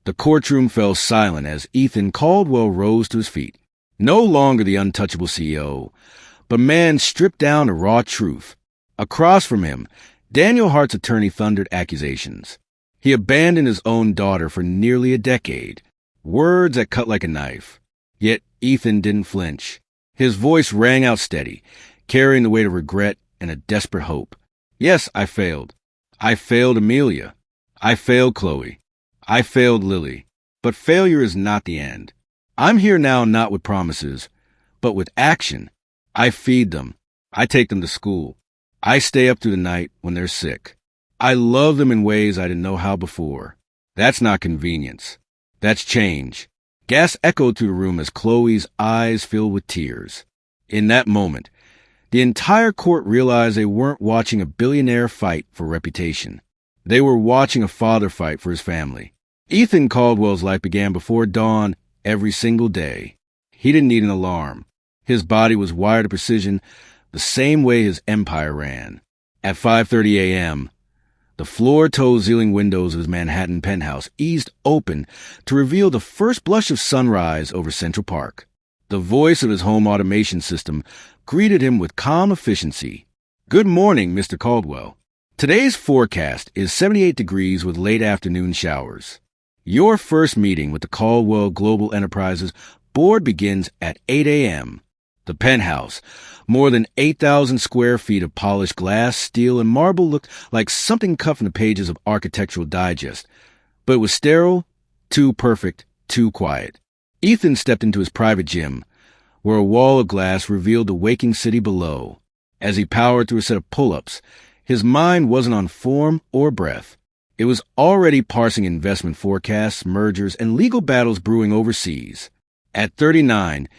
The courtroom fell silent as Ethan Caldwell rose to his feet. No longer the untouchable CEO, but man stripped down to raw truth. Across from him, Daniel Hart's attorney thundered accusations. He abandoned his own daughter for nearly a decade. Words that cut like a knife. Yet Ethan didn't flinch. His voice rang out steady, carrying the weight of regret and a desperate hope. Yes, I failed. I failed Amelia. I failed Chloe. I failed Lily. But failure is not the end. I'm here now not with promises, but with action. I feed them. I take them to school. I stay up through the night when they're sick. I love them in ways I didn't know how before. That's not convenience. That's change. Gas echoed through the room as Chloe's eyes filled with tears. In that moment, the entire court realized they weren't watching a billionaire fight for reputation. They were watching a father fight for his family. Ethan Caldwell's life began before dawn every single day. He didn't need an alarm. His body was wired to precision the same way his empire ran. At 5:30 a.m., the floor-to-ceiling windows of his Manhattan penthouse eased open to reveal the first blush of sunrise over Central Park. The voice of his home automation system greeted him with calm efficiency. Good morning, Mr. Caldwell. Today's forecast is 78 degrees with late afternoon showers. Your first meeting with the Caldwell Global Enterprises board begins at 8 a.m. The penthouse, more than 8,000 square feet of polished glass, steel, and marble, looked like something cut from the pages of Architectural Digest, but it was sterile, too perfect, too quiet. Ethan stepped into his private gym, where a wall of glass revealed the waking city below. As he powered through a set of pull-ups, his mind wasn't on form or breath. It was already parsing investment forecasts, mergers, and legal battles brewing overseas. At 39,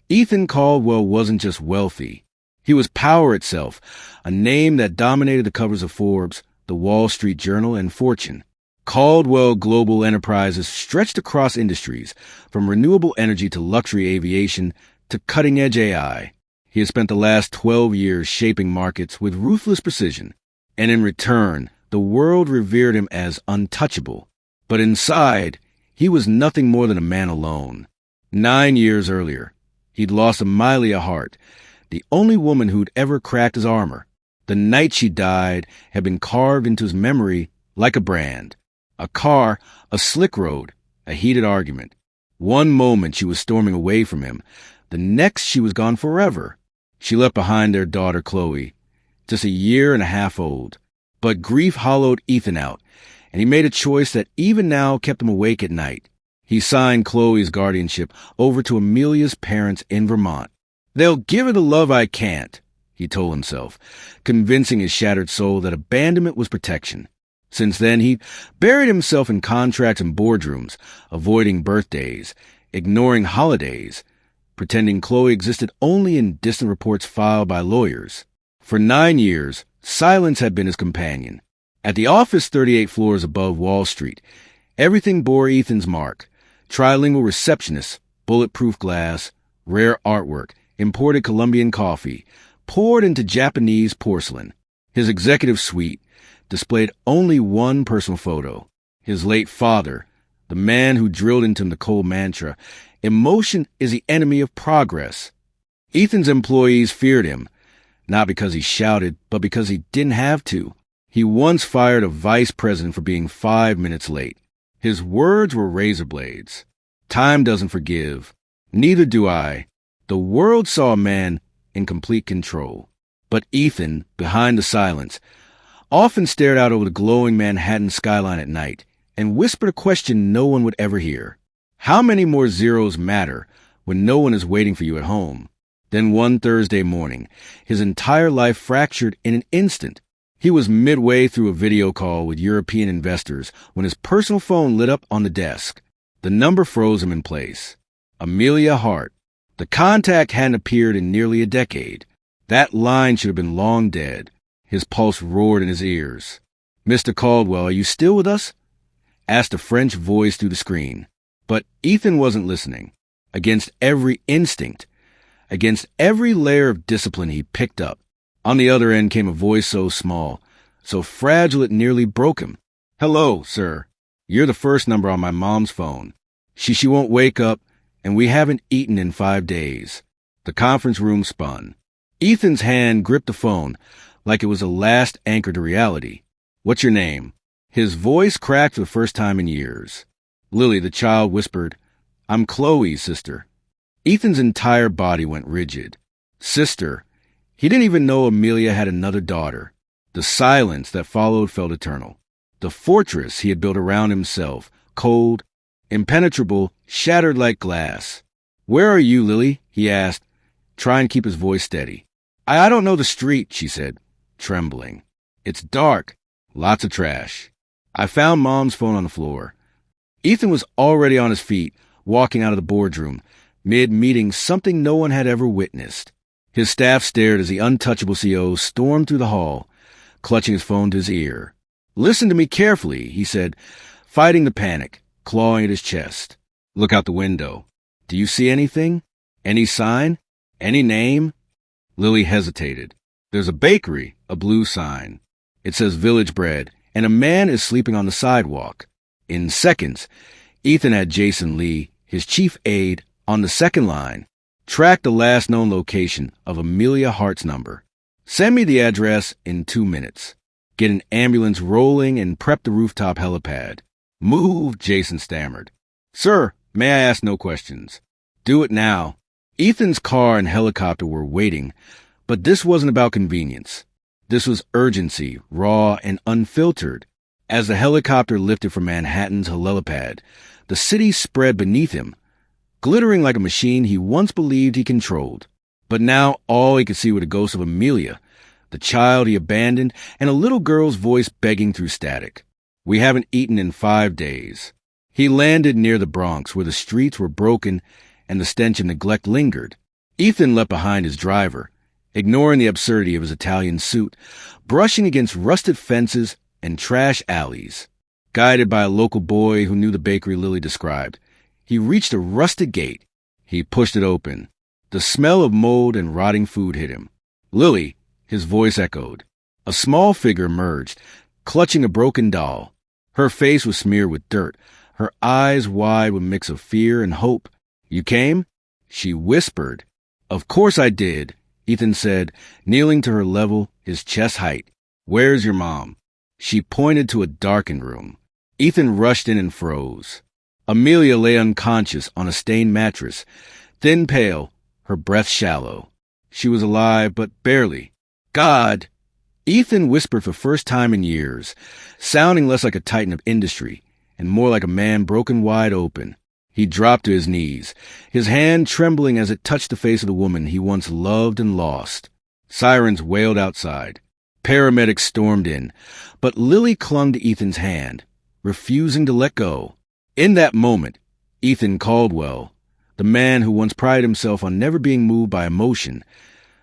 Ethan Caldwell wasn't just wealthy. He was power itself, a name that dominated the covers of Forbes, the Wall Street Journal, and Fortune. Caldwell Global Enterprises stretched across industries, from renewable energy to luxury aviation to cutting-edge AI. He had spent the last 12 years shaping markets with ruthless precision, and in return, the world revered him as untouchable. But inside, he was nothing more than a man alone. 9 years earlier, he'd lost Amelia Hart, the only woman who'd ever cracked his armor. The night she died had been carved into his memory like a brand. A car, a slick road, a heated argument. One moment she was storming away from him. The next she was gone forever. She left behind their daughter Chloe, just a year and a half old. But grief hollowed Ethan out, and he made a choice that even now kept him awake at night. He signed Chloe's guardianship over to Amelia's parents in Vermont. They'll give her the love I can't, he told himself, convincing his shattered soul that abandonment was protection. Since then, he buried himself in contracts and boardrooms, avoiding birthdays, ignoring holidays, pretending Chloe existed only in distant reports filed by lawyers. For 9 years, silence had been his companion. At the office 38 floors above Wall Street, everything bore Ethan's mark. Trilingual receptionists, bulletproof glass, rare artwork, imported Colombian coffee, poured into Japanese porcelain. His executive suite displayed only one personal photo. His late father, the man who drilled into him the cold mantra, emotion is the enemy of progress. Ethan's employees feared him, not because he shouted, but because he didn't have to. He once fired a vice president for being 5 minutes late. His words were razor blades. Time doesn't forgive. Neither do I. The world saw a man in complete control. But Ethan, behind the silence, often stared out over the glowing Manhattan skyline at night and whispered a question no one would ever hear. How many more zeros matter when no one is waiting for you at home? Then one Thursday morning, his entire life fractured in an instant. He was midway through a video call with European investors when his personal phone lit up on the desk. The number froze him in place. Amelia Hart. The contact hadn't appeared in nearly a decade. That line should have been long dead. His pulse roared in his ears. "Mr. Caldwell, are you still with us?" asked a French voice through the screen. But Ethan wasn't listening. Against every instinct, against every layer of discipline he picked up, on the other end came a voice so small, so fragile it nearly broke him. "Hello, sir." You're the first number on my mom's phone. She won't wake up, and we haven't eaten in 5 days. The conference room spun. Ethan's hand gripped the phone like it was a last anchor to reality. What's your name? His voice cracked for the first time in years. Lily, the child, whispered, I'm Chloe's sister. Ethan's entire body went rigid. Sister. He didn't even know Amelia had another daughter. The silence that followed felt eternal. The fortress he had built around himself, cold, impenetrable, shattered like glass. Where are you, Lily? He asked, trying to keep his voice steady. I don't know the street, she said, trembling. It's dark. Lots of trash. I found Mom's phone on the floor. Ethan was already on his feet, walking out of the boardroom, mid-meeting something no one had ever witnessed. His staff stared as the untouchable CO stormed through the hall, clutching his phone to his ear. Listen to me carefully, he said, fighting the panic, clawing at his chest. Look out the window. Do you see anything? Any sign? Any name? Lily hesitated. There's a bakery, a blue sign. It says Village Bread, and a man is sleeping on the sidewalk. In seconds, Ethan had Jason Lee, his chief aide, on the second line, tracked the last known location of Amelia Hart's number. Send me the address in 2 minutes. Get an ambulance rolling and prep the rooftop helipad. Move, Jason stammered. Sir, may I ask no questions? Do it now. Ethan's car and helicopter were waiting, but this wasn't about convenience. This was urgency, raw and unfiltered. As the helicopter lifted from Manhattan's helipad, the city spread beneath him, glittering like a machine he once believed he controlled. But now all he could see were the ghosts of Amelia, the child he abandoned, and a little girl's voice begging through static. We haven't eaten in 5 days. He landed near the Bronx, where the streets were broken and the stench of neglect lingered. Ethan leapt behind his driver, ignoring the absurdity of his Italian suit, brushing against rusted fences and trash alleys. Guided by a local boy who knew the bakery Lily described, he reached a rusted gate. He pushed it open. The smell of mold and rotting food hit him. Lily, his voice echoed. A small figure emerged, clutching a broken doll. Her face was smeared with dirt, her eyes wide with a mix of fear and hope. You came? She whispered. Of course I did, Ethan said, kneeling to her level, his chest height. Where's your mom? She pointed to a darkened room. Ethan rushed in and froze. Amelia lay unconscious on a stained mattress, thin pale, her breath shallow. She was alive, but barely. God! Ethan whispered for the first time in years, sounding less like a titan of industry and more like a man broken wide open. He dropped to his knees, his hand trembling as it touched the face of the woman he once loved and lost. Sirens wailed outside. Paramedics stormed in, but Lily clung to Ethan's hand, refusing to let go. In that moment, Ethan Caldwell, the man who once prided himself on never being moved by emotion,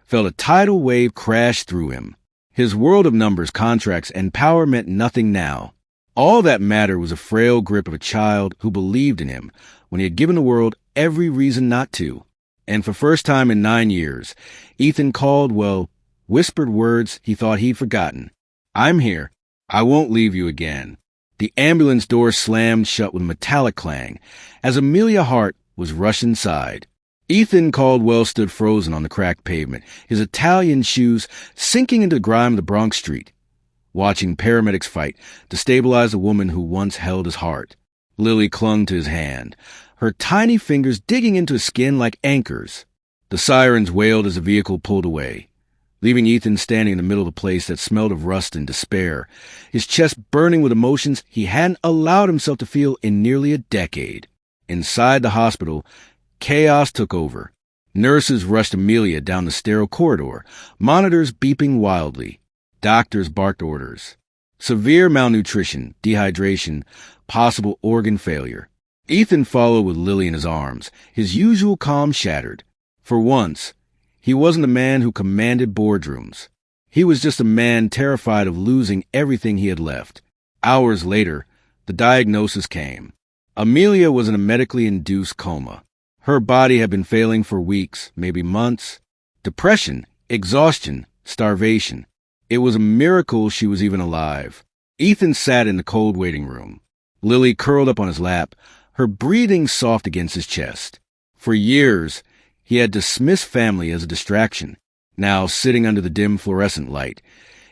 felt a tidal wave crash through him. His world of numbers, contracts, and power meant nothing now. All that mattered was a frail grip of a child who believed in him when he had given the world every reason not to. And for the first time in 9 years, Ethan Caldwell whispered words he thought he'd forgotten. I'm here. I won't leave you again. The ambulance door slammed shut with a metallic clang as Amelia Hart was rushed inside. Ethan Caldwell stood frozen on the cracked pavement, his Italian shoes sinking into the grime of the Bronx street, watching paramedics fight to stabilize the woman who once held his heart. Lily clung to his hand, her tiny fingers digging into his skin like anchors. The sirens wailed as the vehicle pulled away, leaving Ethan standing in the middle of a place that smelled of rust and despair, his chest burning with emotions he hadn't allowed himself to feel in nearly a decade. Inside the hospital, chaos took over. Nurses rushed Amelia down the sterile corridor, monitors beeping wildly. Doctors barked orders. Severe malnutrition, dehydration, possible organ failure. Ethan followed with Lily in his arms, his usual calm shattered. For once, he wasn't a man who commanded boardrooms. He was just a man terrified of losing everything he had left. Hours later, the diagnosis came. Amelia was in a medically induced coma. Her body had been failing for weeks, maybe months. Depression, exhaustion, starvation. It was a miracle she was even alive. Ethan sat in the cold waiting room. Lily curled up on his lap, her breathing soft against his chest. For years, he had dismissed family as a distraction. Now, sitting under the dim fluorescent light,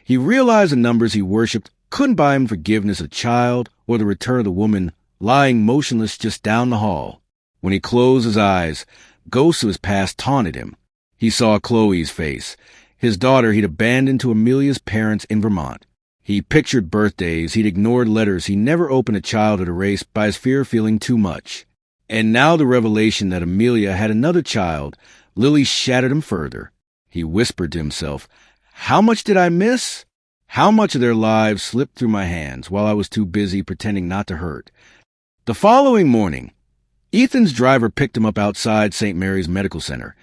he realized the numbers he worshipped couldn't buy him forgiveness of a child or the return of the woman lying motionless just down the hall. When he closed his eyes, ghosts of his past taunted him. He saw Chloe's face, his daughter he'd abandoned to Amelia's parents in Vermont. He pictured birthdays, he'd ignored letters, he never opened a childhood erased by his fear of feeling too much. And now the revelation that Amelia had another child, Lily shattered him further. He whispered to himself, "How much did I miss? How much of their lives slipped through my hands while I was too busy pretending not to hurt?" The following morning, Ethan's driver picked him up outside St. Mary's Medical Center,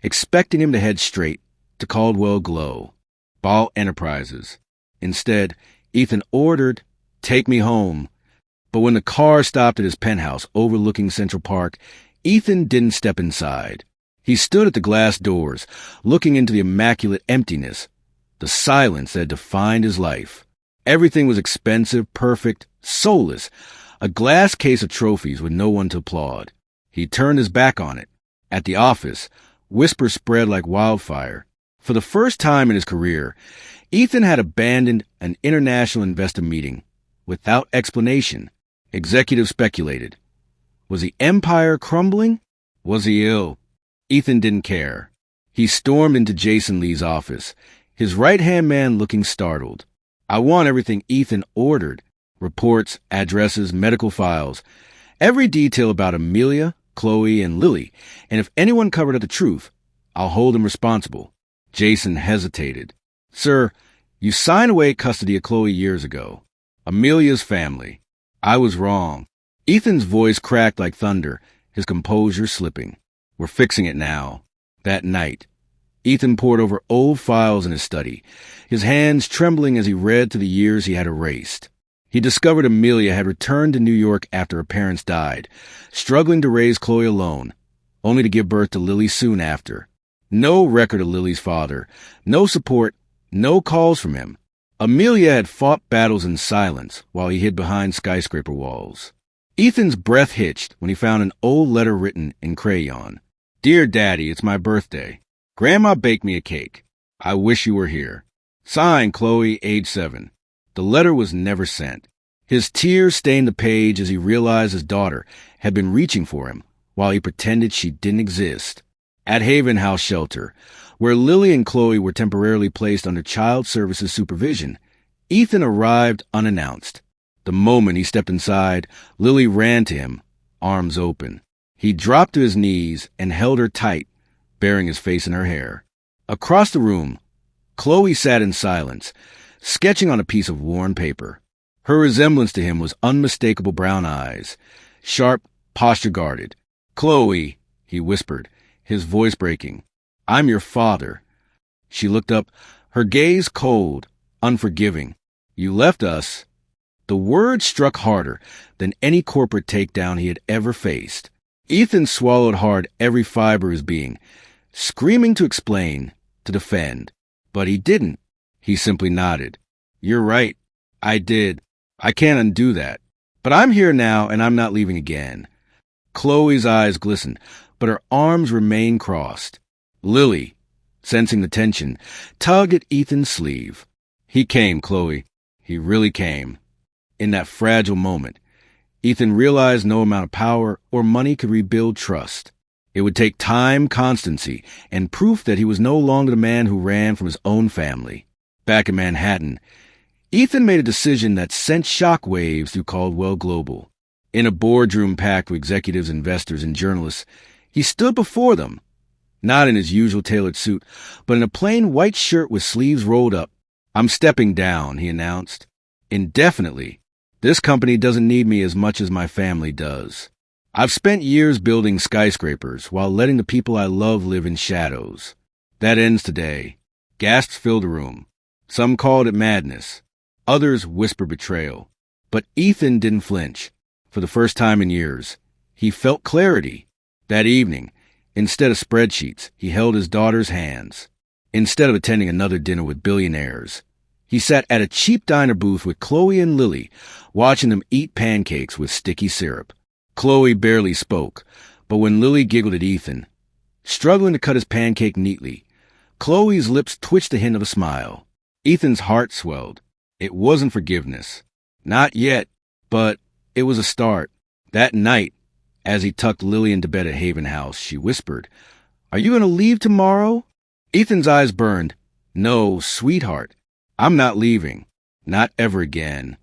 expecting him to head straight to Caldwell Glow, Ball Enterprises. Instead, Ethan ordered, "Take me home." But when the car stopped at his penthouse overlooking Central Park, Ethan didn't step inside. He stood at the glass doors, looking into the immaculate emptiness, the silence that had defined his life. Everything was expensive, perfect, soulless, a glass case of trophies with no one to applaud. He turned his back on it. At the office, whispers spread like wildfire. For the first time in his career, Ethan had abandoned an international investor meeting without explanation. Executives speculated. Was the empire crumbling? Was he ill? Ethan didn't care. He stormed into Jason Lee's office, his right-hand man looking startled. "I want everything Ethan ordered. Reports, addresses, medical files. Every detail about Amelia, Chloe, and Lily. And if anyone covered up the truth, I'll hold him responsible." Jason hesitated. "Sir, you signed away custody of Chloe years ago. Amelia's family. I was wrong." Ethan's voice cracked like thunder, his composure slipping. "We're fixing it now." That night, Ethan pored over old files in his study, his hands trembling as he read through the years he had erased. He discovered Amelia had returned to New York after her parents died, struggling to raise Chloe alone, only to give birth to Lily soon after. No record of Lily's father, no support, no calls from him. Amelia had fought battles in silence while he hid behind skyscraper walls. Ethan's breath hitched when he found an old letter written in crayon. "Dear Daddy, it's my birthday. Grandma baked me a cake. I wish you were here. Signed, Chloe, age 7. The letter was never sent. His tears stained the page as he realized his daughter had been reaching for him while he pretended she didn't exist. At Haven House Shelter, where Lily and Chloe were temporarily placed under child services supervision, Ethan arrived unannounced. The moment he stepped inside, Lily ran to him, arms open. He dropped to his knees and held her tight, burying his face in her hair. Across the room, Chloe sat in silence, sketching on a piece of worn paper. Her resemblance to him was unmistakable brown eyes, sharp, posture guarded. "Chloe," he whispered, his voice breaking, "I'm your father." She looked up, her gaze cold, unforgiving. "You left us." The word struck harder than any corporate takedown he had ever faced. Ethan swallowed hard every fiber of his being, screaming to explain, to defend. But he didn't. He simply nodded. "You're right. I did. I can't undo that. But I'm here now, and I'm not leaving again." Chloe's eyes glistened, but her arms remained crossed. Lily, sensing the tension, tugged at Ethan's sleeve. "He came, Chloe. He really came." In that fragile moment, Ethan realized no amount of power or money could rebuild trust. It would take time, constancy, and proof that he was no longer the man who ran from his own family. Back in Manhattan, Ethan made a decision that sent shockwaves through Caldwell Global. In a boardroom packed with executives, investors, and journalists, he stood before them, not in his usual tailored suit, but in a plain white shirt with sleeves rolled up. "I'm stepping down," he announced. "Indefinitely. This company doesn't need me as much as my family does. I've spent years building skyscrapers while letting the people I love live in shadows. That ends today." Gasps filled the room. Some called it madness. Others whispered betrayal. But Ethan didn't flinch. For the first time in years, he felt clarity. That evening, instead of spreadsheets, he held his daughter's hands. Instead of attending another dinner with billionaires, He sat at a cheap diner booth with Chloe and Lily, watching them eat pancakes with sticky syrup. Chloe barely spoke, but when Lily giggled at Ethan, struggling to cut his pancake neatly, Chloe's lips twitched a hint of a smile. Ethan's heart swelled. It wasn't forgiveness. Not yet, but it was a start. That night, as he tucked Lily into bed at Haven House, she whispered, "Are you going to leave tomorrow?" Ethan's eyes burned. "No, sweetheart. I'm not leaving. Not ever again."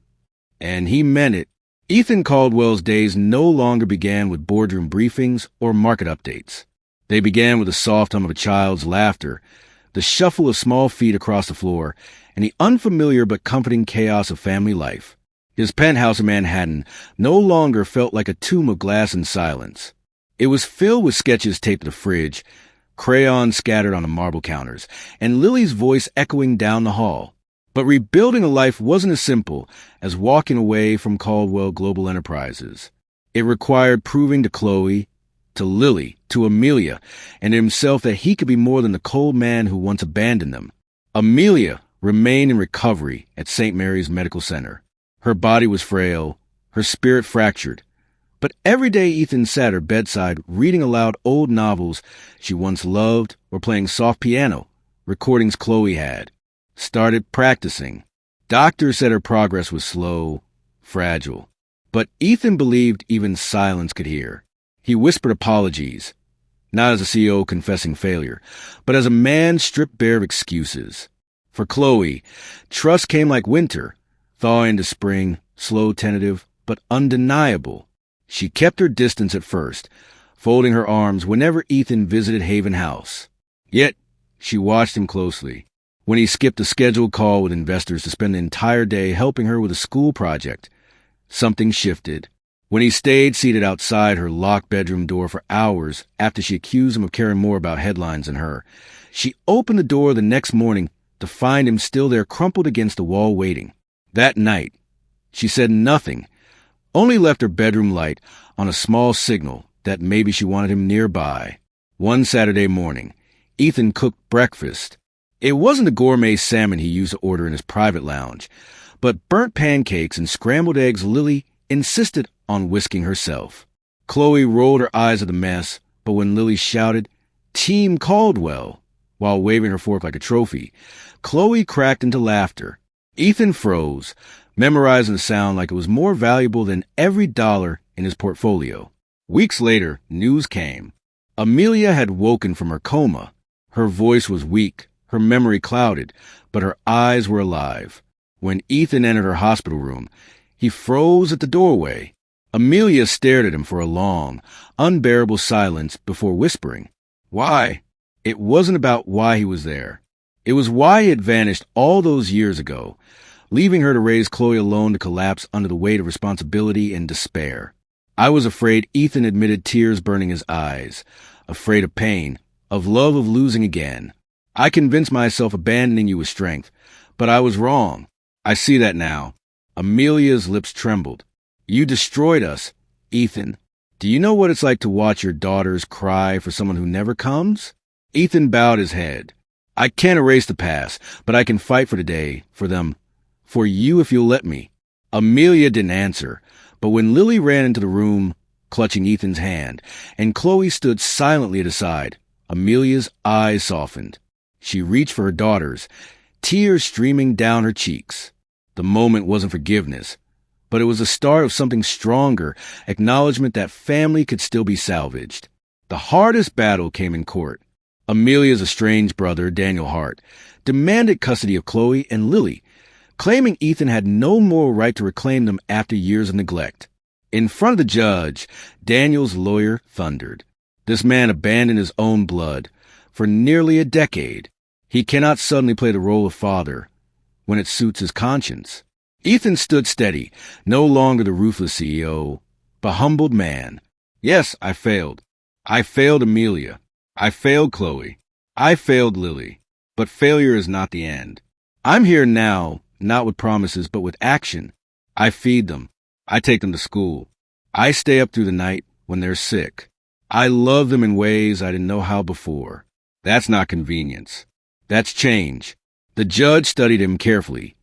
And he meant it. Ethan Caldwell's days no longer began with boardroom briefings or market updates. They began with the soft hum of a child's laughter, the shuffle of small feet across the floor, and the unfamiliar but comforting chaos of family life. His penthouse in Manhattan no longer felt like a tomb of glass and silence. It was filled with sketches taped to the fridge, crayons scattered on the marble counters, and Lily's voice echoing down the hall. But rebuilding a life wasn't as simple as walking away from Caldwell Global Enterprises. It required proving to Chloe, to Lily, to Amelia, and himself that he could be more than the cold man who once abandoned them. Amelia remained in recovery at St. Mary's Medical Center. Her body was frail, her spirit fractured. But every day Ethan sat at her bedside reading aloud old novels she once loved or playing soft piano, recordings Chloe had. Started practicing. Doctors said her progress was slow, fragile. But Ethan believed even silence could hear. He whispered apologies, not as a CEO confessing failure, but as a man stripped bare of excuses. For Chloe, trust came like winter, thawing into spring, slow, tentative, but undeniable. She kept her distance at first, folding her arms whenever Ethan visited Haven House. Yet, she watched him closely. When he skipped a scheduled call with investors to spend the entire day helping her with a school project, something shifted. When he stayed seated outside her locked bedroom door for hours after she accused him of caring more about headlines than her, she opened the door the next morning to find him still there crumpled against the wall waiting. That night, she said nothing, only left her bedroom light on a small signal that maybe she wanted him nearby. One Saturday morning, Ethan cooked breakfast. It wasn't the gourmet salmon he used to order in his private lounge, but burnt pancakes and scrambled eggs Lily insisted on whisking herself. Chloe rolled her eyes at the mess, but when Lily shouted, "Team Caldwell," while waving her fork like a trophy, Chloe cracked into laughter. Ethan froze, memorizing the sound like it was more valuable than every dollar in his portfolio. Weeks later, news came. Amelia had woken from her coma. Her voice was weak, her memory clouded, but her eyes were alive. When Ethan entered her hospital room, he froze at the doorway. Amelia stared at him for a long, unbearable silence before whispering, "Why?" It wasn't about why he was there. It was why he had vanished all those years ago, leaving her to raise Chloe alone to collapse under the weight of responsibility and despair. "I was afraid," Ethan admitted, tears burning his eyes. "Afraid of pain, of love, of losing again. I convinced myself abandoning you was strength, but I was wrong. I see that now." Amelia's lips trembled. "You destroyed us, Ethan. Do you know what it's like to watch your daughters cry for someone who never comes?" Ethan bowed his head. "I can't erase the past, but I can fight for today, for them, for you if you'll let me." Amelia didn't answer, but when Lily ran into the room, clutching Ethan's hand, and Chloe stood silently at his side, Amelia's eyes softened. She reached for her daughters, tears streaming down her cheeks. The moment wasn't forgiveness, but it was the start of something stronger, acknowledgement that family could still be salvaged. The hardest battle came in court. Amelia's estranged brother, Daniel Hart, demanded custody of Chloe and Lily, claiming Ethan had no moral right to reclaim them after years of neglect. In front of the judge, Daniel's lawyer thundered. This man abandoned his own blood for nearly a decade. He cannot suddenly play the role of father when it suits his conscience. Ethan stood steady, no longer the ruthless CEO, but humbled man. "Yes, I failed. I failed Amelia. I failed Chloe. I failed Lily. But failure is not the end. I'm here now, not with promises, but with action. I feed them. I take them to school. I stay up through the night when they're sick. I love them in ways I didn't know how before. That's not convenience. That's change." The judge studied him carefully,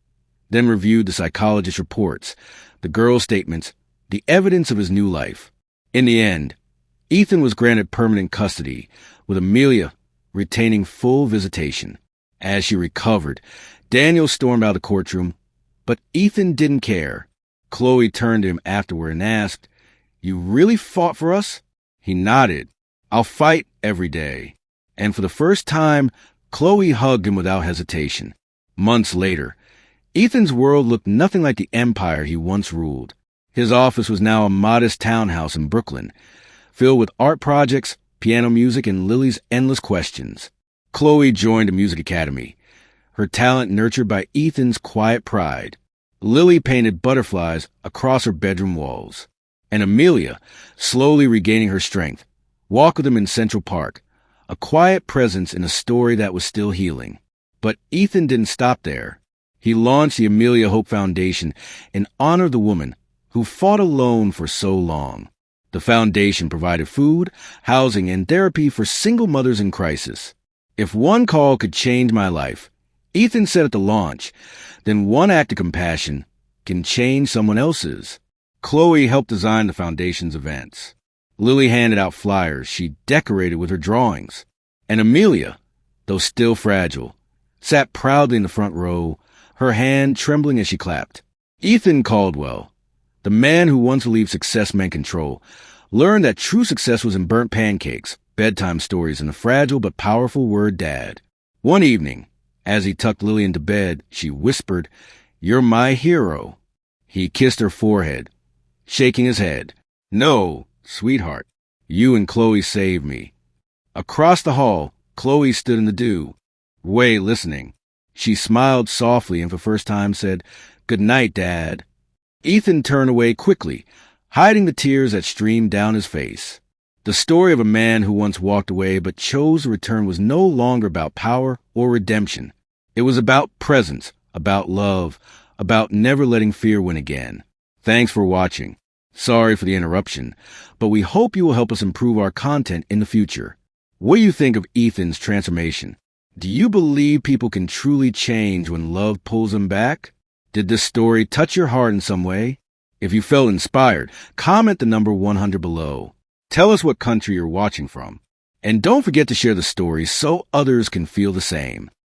then reviewed the psychologist's reports, the girl's statements, the evidence of his new life. In the end, Ethan was granted permanent custody, with Amelia retaining full visitation. As she recovered, Daniel stormed out of the courtroom, but Ethan didn't care. Chloe turned to him afterward and asked, "You really fought for us?" He nodded. "I'll fight every day." And for the first time, Chloe hugged him without hesitation. Months later, Ethan's world looked nothing like the empire he once ruled. His office was now a modest townhouse in Brooklyn, filled with art projects, piano music, and Lily's endless questions. Chloe joined a music academy, her talent nurtured by Ethan's quiet pride. Lily painted butterflies across her bedroom walls. And Amelia, slowly regaining her strength, walked with him in Central Park, a quiet presence in a story that was still healing. But Ethan didn't stop there. He launched the Amelia Hope Foundation in honor of the woman who fought alone for so long. The foundation provided food, housing, and therapy for single mothers in crisis. "If one call could change my life," Ethan said at the launch, "then one act of compassion can change someone else's." Chloe helped design the foundation's events. Lily handed out flyers she decorated with her drawings. And Amelia, though still fragile, sat proudly in the front row, her hand trembling as she clapped. Ethan Caldwell, the man who once believed success meant control, learned that true success was in burnt pancakes, bedtime stories, and the fragile but powerful word dad. One evening, as he tucked Lily into bed, she whispered, "You're my hero." He kissed her forehead, shaking his head. "No, sweetheart, you and Chloe saved me." Across the hall, Chloe stood in the dew, Way listening. She smiled softly and for the first time said, "Good night, Dad." Ethan turned away quickly, hiding the tears that streamed down his face. The story of a man who once walked away but chose to return was no longer about power or redemption. It was about presence, about love, about never letting fear win again. Thanks for watching. Sorry for the interruption, but we hope you will help us improve our content in the future. What do you think of Ethan's transformation? Do you believe people can truly change when love pulls them back? Did this story touch your heart in some way? If you felt inspired, comment the number 100 below. Tell us what country you're watching from. And don't forget to share the story so others can feel the same.